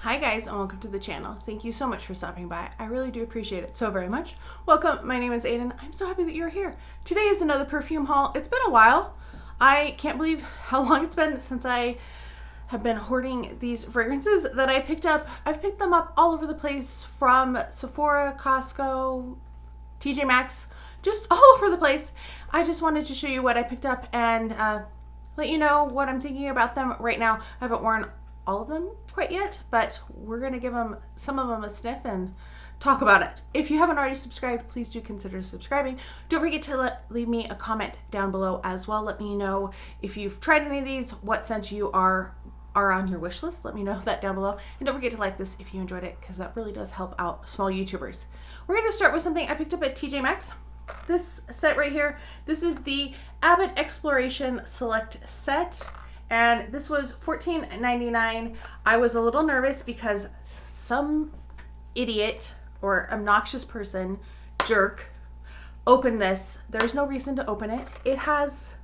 Hi guys, and welcome to the channel. Thank you so much for stopping by. I really do appreciate it so very much. Welcome, my name is Aiden. I'm so happy that you're here. Today is another perfume haul. It's been a while. I can't believe how long it's been since I have been hoarding these fragrances that I picked up. I've picked them up all over the place, from Sephora, Costco, TJ Maxx, just all over the place. I just wanted to show you what I picked up and let you know what I'm thinking about them right now. I haven't worn all of them quite yet, but we're gonna give some of them a sniff and talk about it. If you haven't already subscribed, please do consider subscribing. Don't forget to leave me a comment down below as well. Let me know if you've tried any of these, what scents you are on your wish list. Let me know that down below. And don't forget to like this if you enjoyed it, because that really does help out small YouTubers. We're gonna start with something I picked up at TJ Maxx. This set right here, this is the Abbott Exploration Select Set. And this was $14.99. I was a little nervous because some idiot or obnoxious person, jerk, opened this. There's no reason to open it. It has,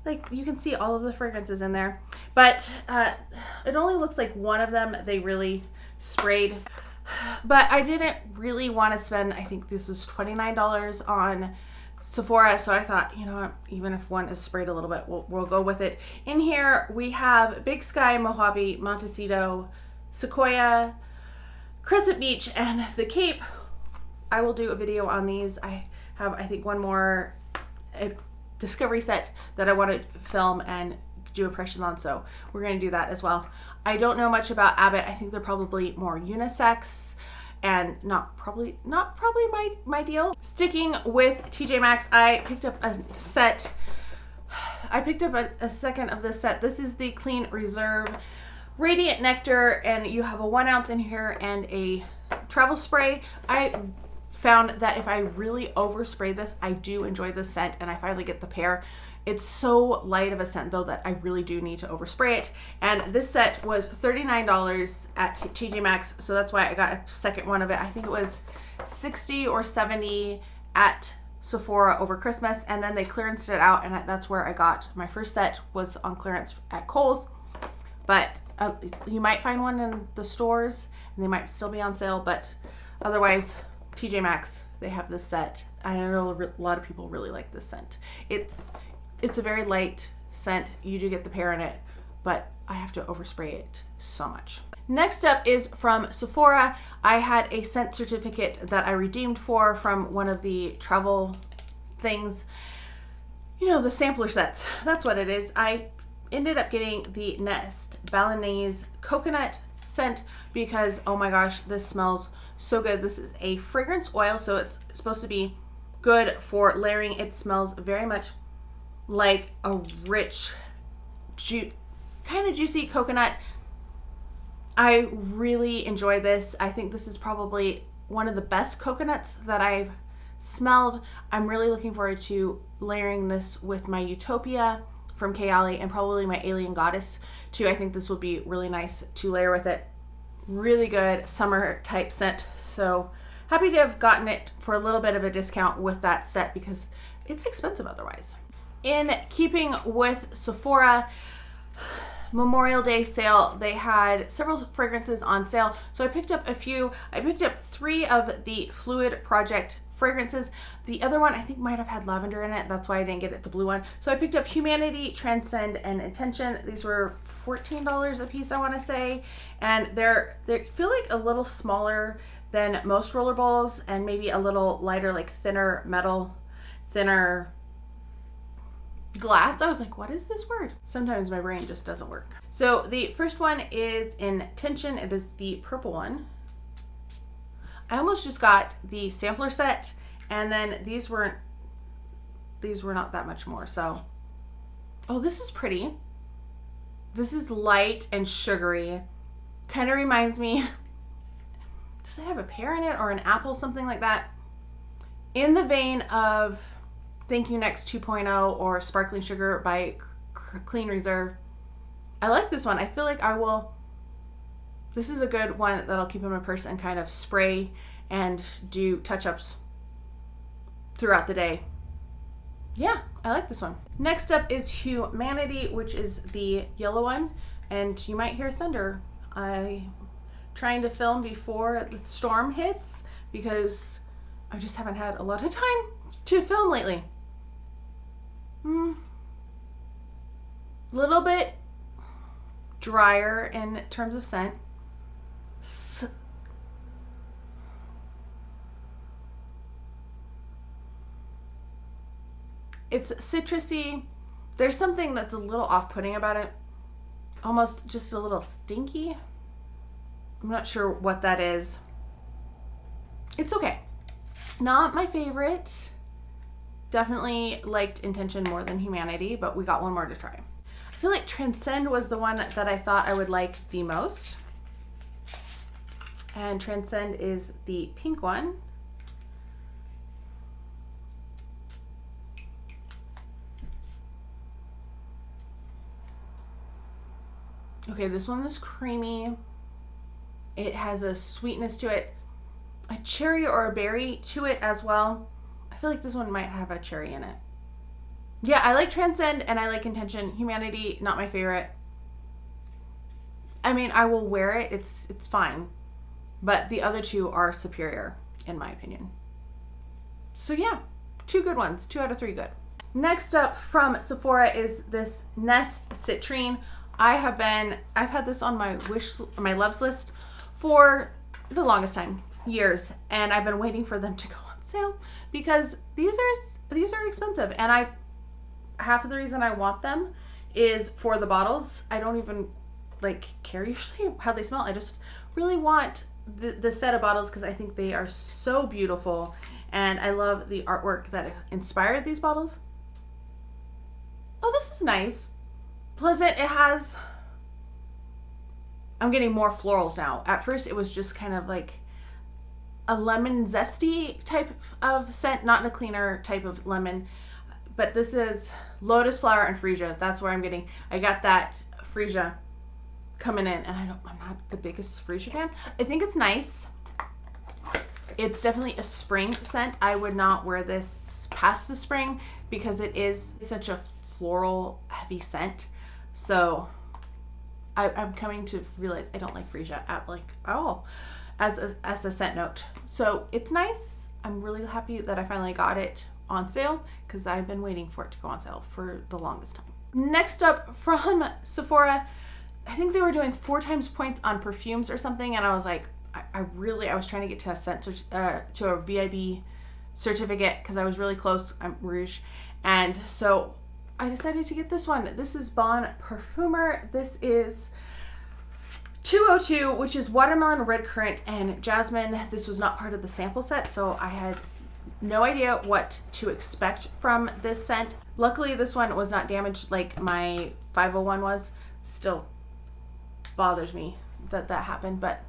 like, you can see all of the fragrances in there. But it only looks like one of them they really sprayed. But I didn't really want to spend, I think this is $29 on Sephora, so I thought, you know what, even if one is sprayed a little bit, we'll go with it. In here we have Big Sky, Mojave, Montecito, Sequoia, Crescent Beach, and the Cape. I will do a video on these. I have, I think, one more discovery set that I want to film and do impressions on, so we're going to do that as well. I don't know much about Abbott. I think they're probably more unisex and not probably my deal. Sticking with TJ Maxx, I picked up a set. I picked up a second of this set. This is the Clean Reserve Radiant Nectar, and you have a 1 ounce in here and a travel spray. I found that if I really overspray this, I do enjoy this scent, and I finally get the pair. It's so light of a scent though that I really do need to overspray it. And this set was $39 at TJ Maxx, so that's why I got a second one of it. I think it was $60 or $70 at Sephora over Christmas, and then they clearanced it out, and that's where I got my first set, was on clearance at Kohl's. But you might find one in the stores, and they might still be on sale, but otherwise, TJ Maxx, they have this set. I know a lot of people really like this scent. It's a very light scent. You do get the pear in it, but I have to overspray it so much. Next up is from Sephora. I had a scent certificate that I redeemed from one of the travel things. You know, the sampler sets. That's what it is. I ended up getting the Nest Balinese coconut scent because, oh my gosh, this smells so good. This is a fragrance oil, so it's supposed to be good for layering. It smells very much like a rich, kind of juicy coconut. I really enjoy this. I think this is probably one of the best coconuts that I've smelled. I'm really looking forward to layering this with my Utopia from Kayali and probably my Alien Goddess too. I think this would be really nice to layer with it. Really good summer type scent. So happy to have gotten it for a little bit of a discount with that set because it's expensive otherwise. In keeping with Sephora, Memorial Day sale, they had several fragrances on sale. So I picked up a few. I picked up 3 of the Fluid Project fragrances. The other one I think might have had lavender in it. That's why I didn't get it, the blue one. So I picked up Humanity, Transcend, and Intention. These were $14 a piece, I want to say. And they feel like a little smaller than most roller balls and maybe a little lighter, like thinner metal, thinner glass. I was like, what is this word? Sometimes my brain just doesn't work. So the first one is Intention. It is the purple one. I almost just got the sampler set, and then these were not that much more. So, oh, this is pretty. This is light and sugary. Kind of reminds me, does it have a pear in it or an apple, something like that? In the vein of Thank You Next 2.0 or Sparkling Sugar by Clean Reserve. I like this one. I feel like this is a good one that I'll keep in my purse and kind of spray and do touch-ups throughout the day. Yeah, I like this one. Next up is Humanity, which is the yellow one, and you might hear thunder. I trying to film before the storm hits because I just haven't had a lot of time to film lately. Little bit drier in terms of scent. It's citrusy. There's something that's a little off-putting about it. Almost just a little stinky. I'm not sure what that is. It's okay. Not my favorite. Definitely liked Intention more than Humanity, but we got one more to try. I feel like Transcend was the one that I thought I would like the most. And Transcend is the pink one. Okay, this one is creamy. It has a sweetness to it, a cherry or a berry to it as well. I feel like this one might have a cherry in it. Yeah, I like Transcend and I like Intention. Humanity, not my favorite. I mean, I will wear it. It's fine. But the other two are superior, in my opinion. So yeah, 2 good ones. 2 out of 3 good. Next up from Sephora is this Nest Citrine. I've had this on my loves list for the longest time, years, and I've been waiting for them to go on sale because these are expensive, and half of the reason I want them is for the bottles. I don't even care usually how they smell. I just really want the set of bottles because I think they are so beautiful, and I love the artwork that inspired these bottles. Oh, this is nice. Pleasant. I'm getting more florals now. At first it was just kind of like a lemon zesty type of scent, not in a cleaner type of lemon, but this is lotus flower and freesia. That's where I got that freesia coming in, and I'm not the biggest freesia fan. I think it's nice. It's definitely a spring scent. I would not wear this past the spring because it is such a floral heavy scent. So I'm coming to realize I don't like freesia at all as a scent note. So it's nice. I'm really happy that I finally got it on sale because I've been waiting for it to go on sale for the longest time. Next up from Sephora, I think they were doing 4 times points on perfumes or something, and I was like, I was trying to get to a to a VIB certificate because I was really close. I'm Rouge, and so I decided to get this one. This is Bon Parfumer. This is 202, which is watermelon, red currant, and jasmine. This was not part of the sample set, so I had no idea what to expect from this scent. Luckily, this one was not damaged like my 501 was. Still bothers me that happened, but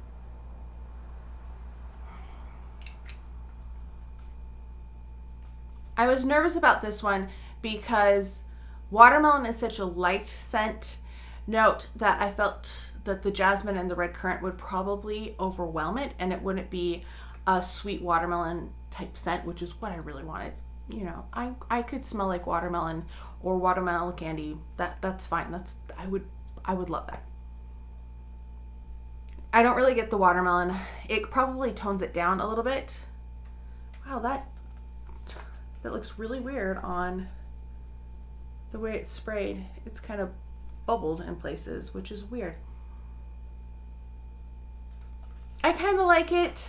I was nervous about this one because watermelon is such a light scent note that I felt that the jasmine and the red currant would probably overwhelm it, and it wouldn't be a sweet watermelon type scent, which is what I really wanted. You know, I could smell like watermelon or watermelon candy. That's fine. I would love that. I don't really get the watermelon. It probably tones it down a little bit. Wow, that looks really weird on the way it's sprayed. It's kind of bubbled in places, which is weird. I kind of like it.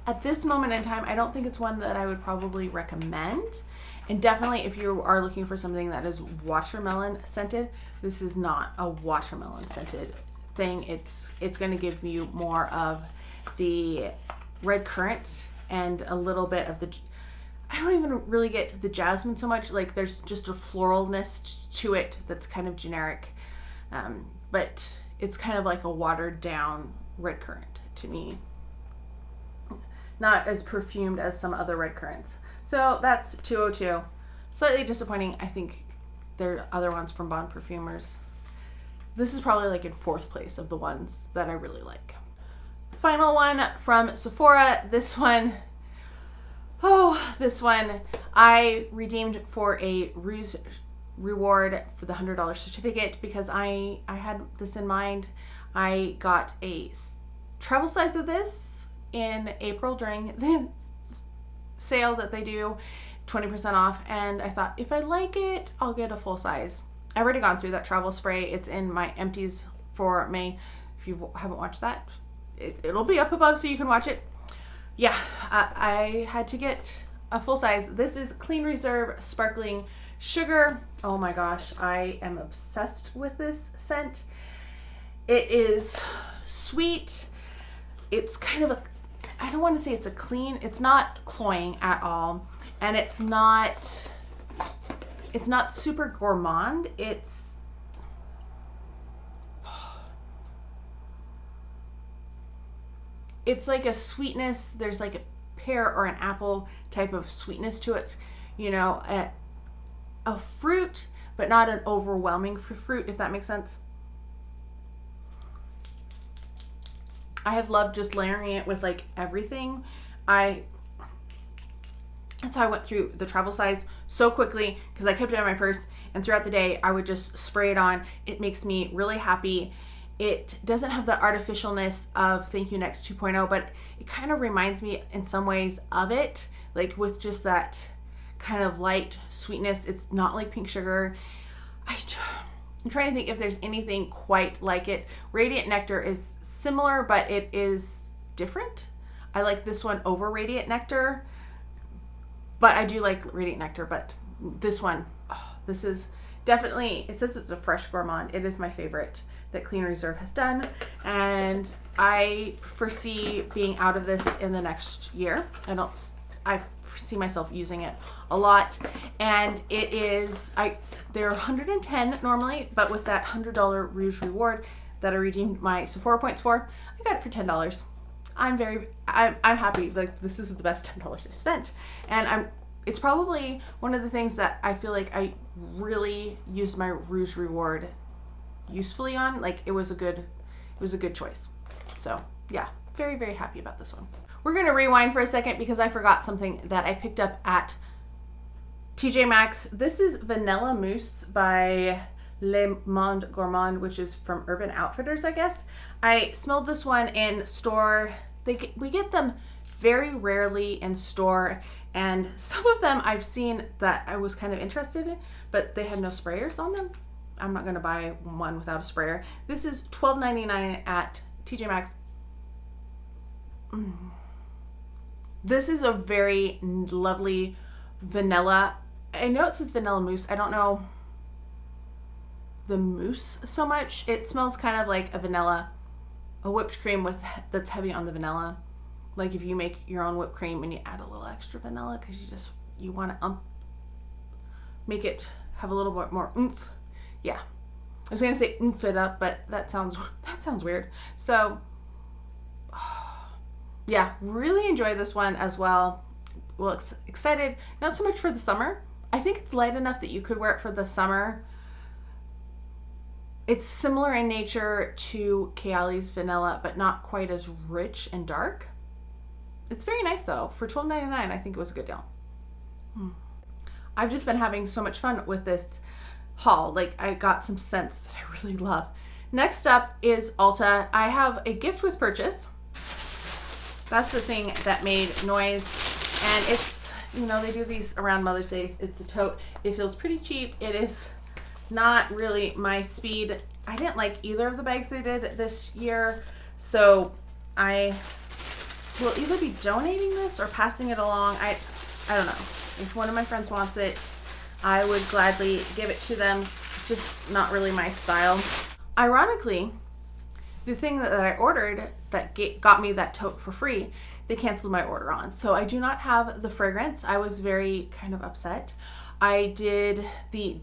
At this moment in time, I don't think it's one that I would probably recommend. And definitely if you are looking for something that is watermelon scented, this is not a watermelon scented thing. It's going to give you more of the red currant and a little bit of the, I don't even really get the jasmine so much. Like there's just a floralness to it that's kind of generic. But it's kind of like a watered down red currant to me. Not as perfumed as some other red currants. So that's 202. Slightly disappointing. I think there are other ones from Bon Perfumers. This is probably like in 4th place of the ones that I really like. Final one from Sephora. This one I redeemed for a Rouge reward for the $100 certificate because I had this in mind. I got a travel size of this in April during the sale that they do, 20% off, and I thought if I like it, I'll get a full size. I've already gone through that travel spray. It's in my empties for May. If you haven't watched that, it'll be up above so you can watch it. Yeah, I had to get a full size. This is Clean Reserve Sparkling Sugar. Oh my gosh, I am obsessed with this scent. It is sweet. It's kind of a, I don't want to say it's a clean, it's not cloying at all. And it's not super gourmand. It's like a sweetness. There's like a pear or an apple type of sweetness to it. You know, a fruit, but not an overwhelming fruit, if that makes sense. I have loved just layering it with like everything. That's how I went through the travel size so quickly because I kept it in my purse, and throughout the day I would just spray it on. It makes me really happy. It doesn't have the artificialness of Thank You Next 2.0, but it kind of reminds me in some ways of it, like with just that kind of light sweetness. It's not like pink sugar. I'm trying to think if there's anything quite like it. Radiant Nectar is similar, but it is different. I like this one over Radiant Nectar, but I do like Radiant Nectar, but this one, this is definitely, it says it's a fresh gourmand. It is my favorite that Clean Reserve has done, and I foresee being out of this in the next year. I see myself using it a lot, and it is, they're $110 normally, but with that $100 Rouge reward that I redeemed my Sephora points for, I got it for $10. I'm happy. Like, this is the best $10 I've spent, and it's probably one of the things that I feel like I really used my Rouge reward usefully on. Like, it was a good choice. So yeah, very, very happy about this one. We're gonna rewind for a second because I forgot something that I picked up at TJ Maxx. This is Vanilla Mousse by Le Monde Gourmand, which is from Urban Outfitters, I guess. I smelled this one in store. We get them very rarely in store, and some of them I've seen that I was kind of interested in, but they had no sprayers on them. I'm not gonna buy one without a sprayer. This is $12.99 at TJ Maxx. This is a very lovely vanilla. I know it says vanilla mousse. I don't know the mousse so much. It smells kind of like a whipped cream that's heavy on the vanilla. Like if you make your own whipped cream and you add a little extra vanilla because you want to make it have a little bit more oomph. Yeah, I was gonna say oomph it up, but that sounds weird. So yeah, really enjoy this one as well. Well, excited, not so much for the summer. I think it's light enough that you could wear it for the summer. It's similar in nature to Kayali's vanilla, but not quite as rich and dark. It's very nice though. For $12.99, I think it was a good deal. I've just been having so much fun with this haul. Like, I got some scents that I really love. Next up is Ulta. I have a gift with purchase. That's the thing that made noise, and it's, you know, they do these around Mother's Day. It's a tote. It feels pretty cheap. It is not really my speed. I didn't like either of the bags they did this year, so I will either be donating this or passing it along. I don't know. If one of my friends wants it, I would gladly give it to them. It's just not really my style. Ironically, the thing that I ordered that got me that tote for free, they canceled my order on. So I do not have the fragrance. I was very kind of upset. I did the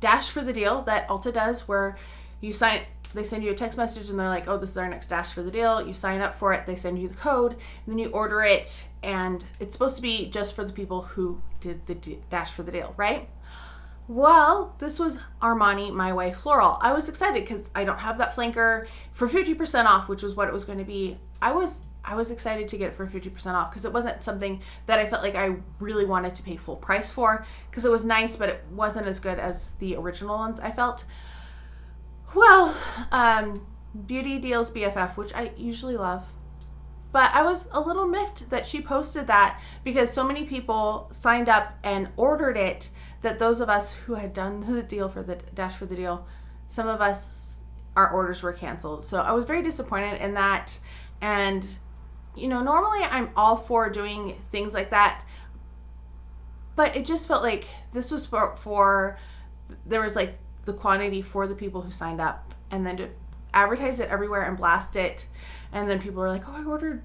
dash for the deal that Ulta does, where they send you a text message and they're like, oh, this is our next dash for the deal. You sign up for it, they send you the code, and then you order it, and it's supposed to be just for the people who did the dash for the deal, right? Well, this was Armani My Way Floral. I was excited because I don't have that flanker for 50% off, which was what it was going to be. I I was excited to get it for 50% off because it wasn't something that I felt like I really wanted to pay full price for, because it was nice, but it wasn't as good as the original ones, I felt. Well, Beauty Deals BFF, which I usually love. But I was a little miffed that she posted that because so many people signed up and ordered it that those of us who had done the deal for the Dash for the Deal, some of us, our orders were canceled. So I was very disappointed in that. And, you know, normally I'm all for doing things like that, but it just felt like this was for there was like the quantity for the people who signed up, and then to advertise it everywhere and blast it. And then people were like, oh, I ordered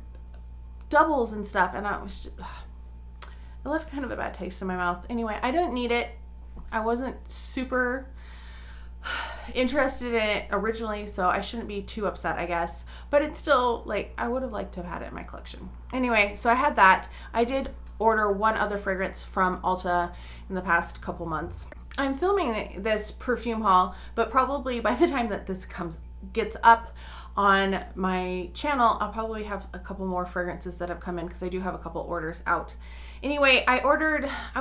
doubles and stuff. And I was just, it left kind of a bad taste in my mouth. Anyway, I didn't need it. I wasn't super interested in it originally, so I shouldn't be too upset, I guess. But it's still, like, I would have liked to have had it in my collection. Anyway, so I had that. I did order one other fragrance from Ulta in the past couple months. I'm filming this perfume haul, but probably by the time that this gets up on my channel, I'll probably have a couple more fragrances that have come in, because I do have a couple orders out. Anyway, what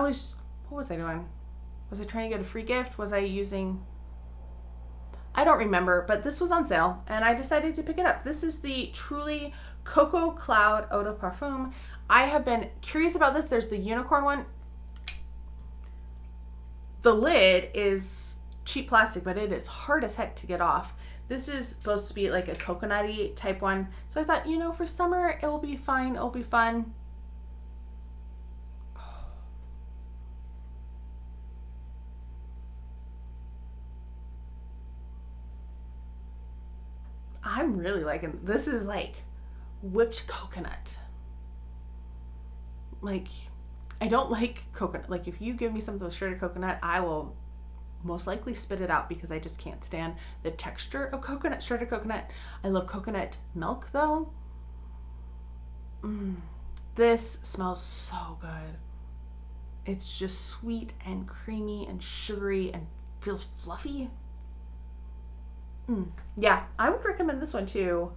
was I doing? Was I trying to get a free gift? Was I using, I don't remember, but this was on sale and I decided to pick it up. This is the Truly Cocoa Cloud Eau de Parfum. I have been curious about this. There's the unicorn one. The lid is cheap plastic, but it is hard as heck to get off. This is supposed to be like a coconutty type one. So I thought, you know, for summer, it will be fine. It'll be fun. I'm really liking, this is like whipped coconut. Like, I don't like coconut. Like, if you give me something with shredded coconut, I will most likely spit it out because I just can't stand the texture of coconut, shredded coconut. I love coconut milk though. This smells so good. It's just sweet and creamy and sugary and feels fluffy. Yeah, I would recommend this one too.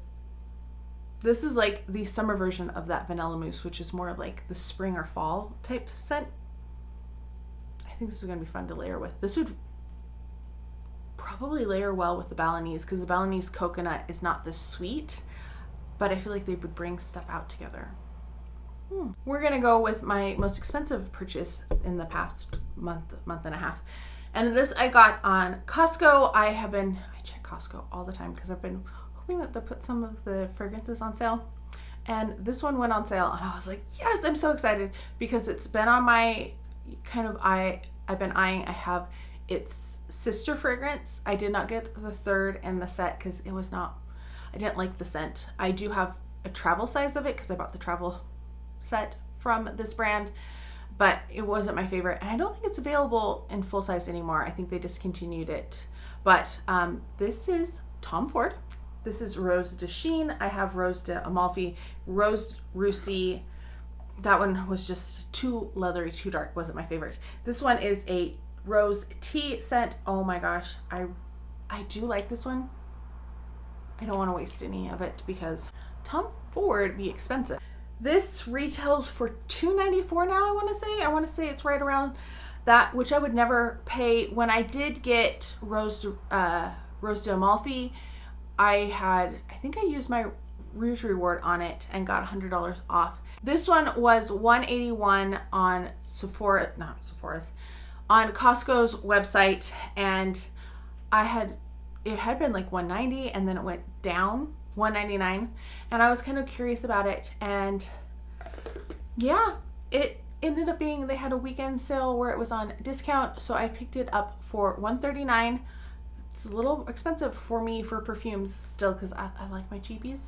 This is like the summer version of that Vanilla Mousse, which is more of like the spring or fall type scent. I think this is going to be fun to layer with. This would probably layer well with the Balinese, because the Balinese coconut is not this sweet, but I feel like they would bring stuff out together. We're going to go with my most expensive purchase in the past month and a half. And this I got on Costco. I check Costco all the time because I've been hoping that they'll put some of the fragrances on sale. And this one went on sale and I was like, yes, I'm so excited, because it's been on my kind of I've been eyeing. I have its sister fragrance. I did not get the third in the set because I didn't like the scent. I do have a travel size of it because I bought the travel set from this brand, but it wasn't my favorite, and I don't think it's available in full size anymore. I think they discontinued it. But this is Tom Ford. This is Rose de Chine. I have Rose de Amalfi, Rose Russie. That one was just too leathery, too dark. Wasn't my favorite. This one is a rose tea scent. Oh my gosh, I do like this one. I don't want to waste any of it because Tom Ford be expensive. This retails for $2.94 now, I want to say it's right around that, which I would never pay. When I did get Rose de Amalfi, I think I used my Rouge Reward on it and got $100 off. This one was $181 on on Costco's website, and it had been like $190 and then it went down $199, and I was kind of curious about it, and yeah, it ended up being, they had a weekend sale where it was on discount, so I picked it up for $139. It's a little expensive for me for perfumes still, because I like my cheapies.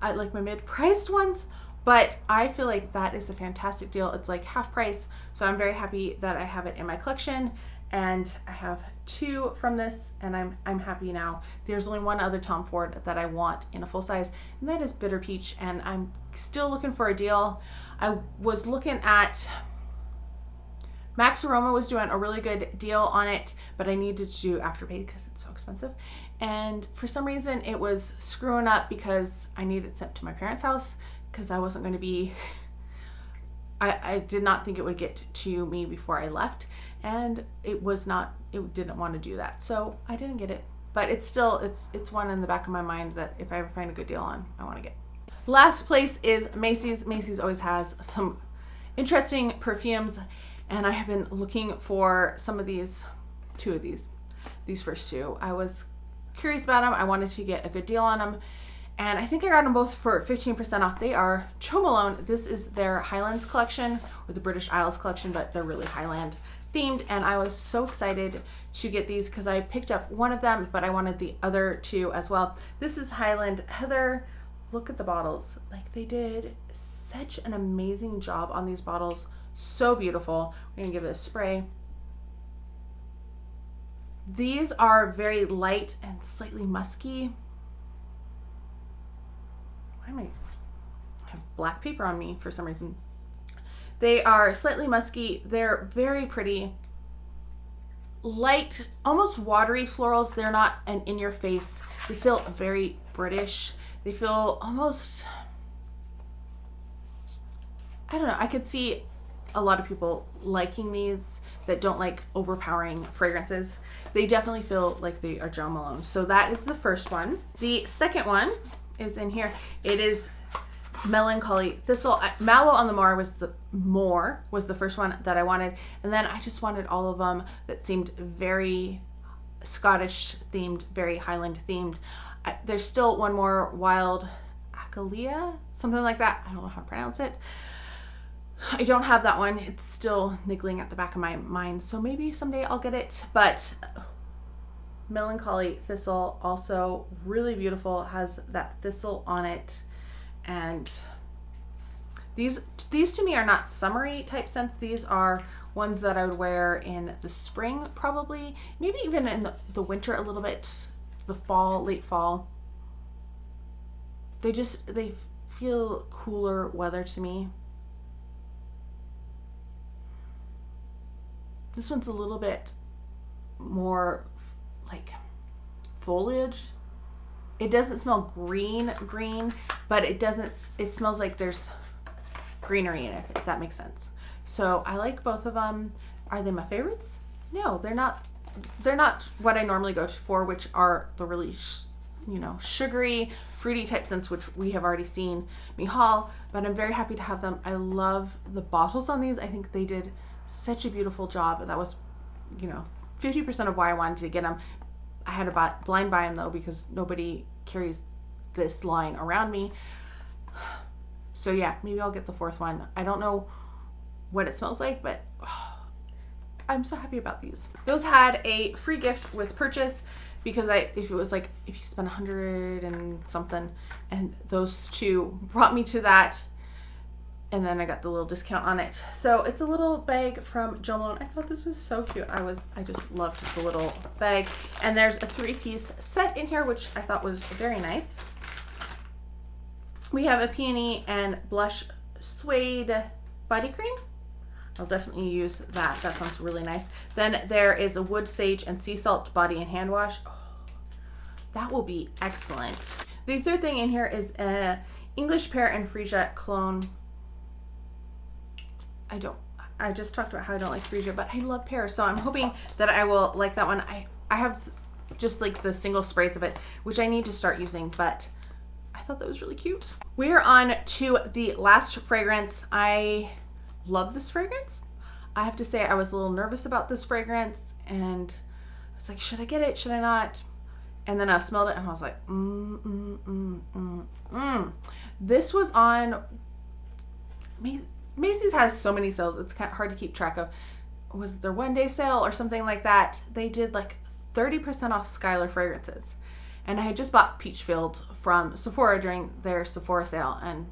I like my mid-priced ones, but I feel like that is a fantastic deal. It's like half price, so I'm very happy that I have it in my collection, and I have two from this, and I'm happy now. There's only one other Tom Ford that I want in a full size, and that is Bitter Peach, and I'm still looking for a deal. I was looking at Max Aroma was doing a really good deal on it, but I needed to do Afterpay because it's so expensive, and for some reason it was screwing up because I needed it sent to my parents' house because I wasn't going to be, I did not think it would get to me before I left, and it didn't want to do that. So I didn't get it, but it's still, it's one in the back of my mind that if I ever find a good deal on, I want to get. Last place is Macy's. Macy's always has some interesting perfumes, and I have been looking for some of these, two of these first two. I was curious about them. I wanted to get a good deal on them, and I think I got them both for 15% off. They are Jo Malone. This is their Highlands collection, or the British Isles collection, but they're really Highland themed, and I was so excited to get these because I picked up one of them, but I wanted the other two as well. This is Highland Heather. Look at the bottles. Like, they did such an amazing job on these bottles. So beautiful. We're gonna give it a spray. These are very light and slightly musky. Why am I have black paper on me for some reason? They are slightly musky. They're very pretty. Light, almost watery florals. They're not an in-your-face. They feel very British. They feel almost, I don't know, I could see a lot of people liking these that don't like overpowering fragrances. They definitely feel like they are Jo Malone. So that is the first one. The second one is in here. It is Melancholy Thistle. Mallow on the Moor was the first one that I wanted, and then I just wanted all of them that seemed very Scottish themed, very Highland themed. There's still one more, Wild Acalia, something like that. I don't know how to pronounce it. I don't have that one. It's still niggling at the back of my mind, so maybe someday I'll get it. But Melancholy Thistle, also really beautiful, has that thistle on it. And these to me are not summery type scents. These are ones that I would wear in the spring, probably, maybe even in the winter a little bit, the fall, late fall. They feel cooler weather to me. This one's a little bit more like foliage. It doesn't smell green, but it smells like there's greenery in it, if that makes sense. So I like both of them. Are they my favorites? No, they're not. They're not what I normally go for, which are the really, sugary, fruity type scents, which we have already seen me haul, but I'm very happy to have them. I love the bottles on these. I think they did such a beautiful job. That was, 50% of why I wanted to get them. I had to blind buy them though, because nobody carries this line around me. So yeah, maybe I'll get the fourth one. I don't know what it smells like, but I'm so happy about these. Those had a free gift with purchase, because if you spend 100 and something, and those two brought me to that, and then I got the little discount on it. So it's a little bag from Jo Malone. I thought this was so cute. I just loved the little bag. And there's a 3-piece set in here, which I thought was very nice. We have a peony and blush suede body cream. I'll definitely use that. That sounds really nice. Then there is a wood sage and sea salt body and hand wash. Oh, that will be excellent. The third thing in here is a English Pear and Freesia cologne. I just talked about how I don't like Freesia, but I love pear, so I'm hoping that I will like that one. I have just like the single sprays of it, which I need to start using, but I thought that was really cute. We are on to the last fragrance. I love this fragrance. I have to say I was a little nervous about this fragrance, and I was like, should I get it? Should I not? And then I smelled it and I was like, This was on Macy's has so many sales, it's kind of hard to keep track of. Was it their one-day sale or something like that? They did like 30% off Skylar fragrances. And I had just bought Peachfield from Sephora during their Sephora sale. And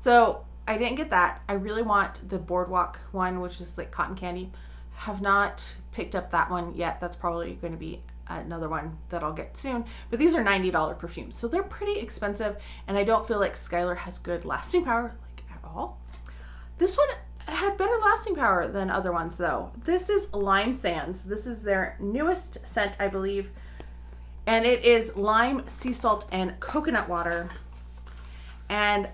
so I didn't get that. I really want the Boardwalk one, which is like cotton candy. Have not picked up that one yet. That's probably going to be another one that I'll get soon. But these are $90 perfumes. So they're pretty expensive. And I don't feel like Skylar has good lasting power, like at all. This one had better lasting power than other ones though. This is Lime Sands. This is their newest scent, I believe. And it is lime, sea salt, and coconut water. And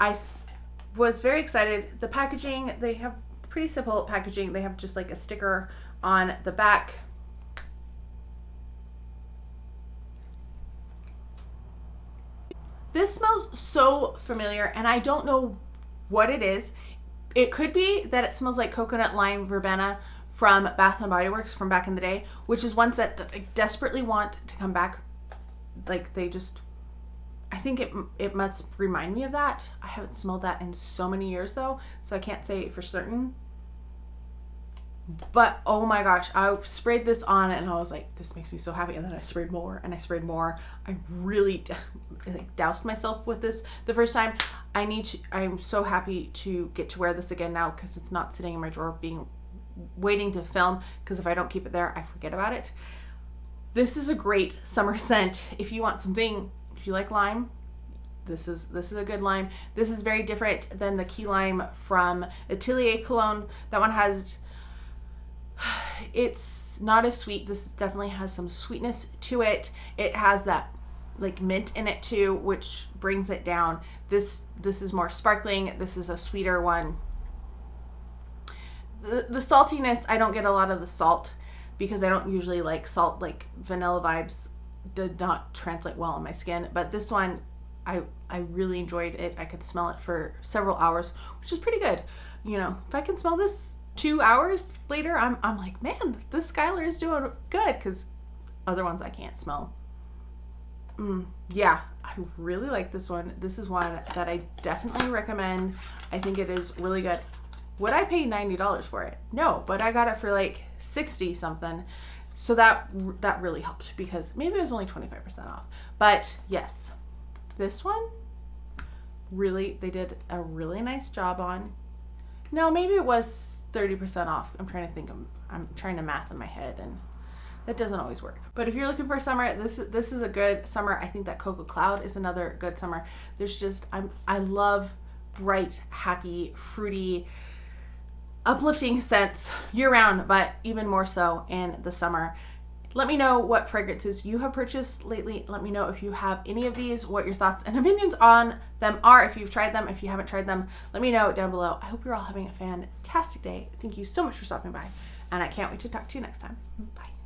was very excited. The packaging, they have pretty simple packaging. They have just like a sticker on the back. This smells so familiar, and I don't know what it is. It could be that it smells like coconut lime verbena from Bath and Body Works from back in the day, which is one scent that I desperately want to come back. Like they just, I think it must remind me of that. I haven't smelled that in so many years though, so I can't say for certain. But oh my gosh, I sprayed this on and I was like, this makes me so happy. And then I sprayed more and I sprayed more. I really like doused myself with this the first time. I'm so happy to get to wear this again now because it's not sitting in my drawer waiting to film, because if I don't keep it there, I forget about it. This is a great summer scent. If you want something, if you like lime, this is a good lime. This is very different than the key lime from Atelier Cologne. That one has, it's not as sweet. This definitely has some sweetness to it. It has that like mint in it too, which brings it down. This is more sparkling. This is a sweeter one. The saltiness, I don't get a lot of the salt because I don't usually like salt. Like vanilla vibes did not translate well on my skin, but this one I really enjoyed it. I could smell it for several hours, which is pretty good. You know, if I can smell this 2 hours later, I'm like, man, this Skylar is doing good, because other ones I can't smell. Yeah, I really like this one. This is one that I definitely recommend. I think it is really good. Would I pay $90 for it? No, but I got it for like 60 something. So that really helped, because maybe it was only 25% off. But yes, this one, really, they did a really nice job on. No, maybe it was 30% off. I'm trying to think. I'm trying to math in my head, and that doesn't always work. But if you're looking for summer, this is a good summer. I think that Cocoa Cloud is another good summer. There's just, I love bright, happy, fruity, uplifting scents year round, but even more so in the summer. Let me know what fragrances you have purchased lately. Let me know if you have any of these, what your thoughts and opinions on them are. If you've tried them, if you haven't tried them, let me know down below. I hope you're all having a fantastic day. Thank you so much for stopping by, and I can't wait to talk to you next time. Bye.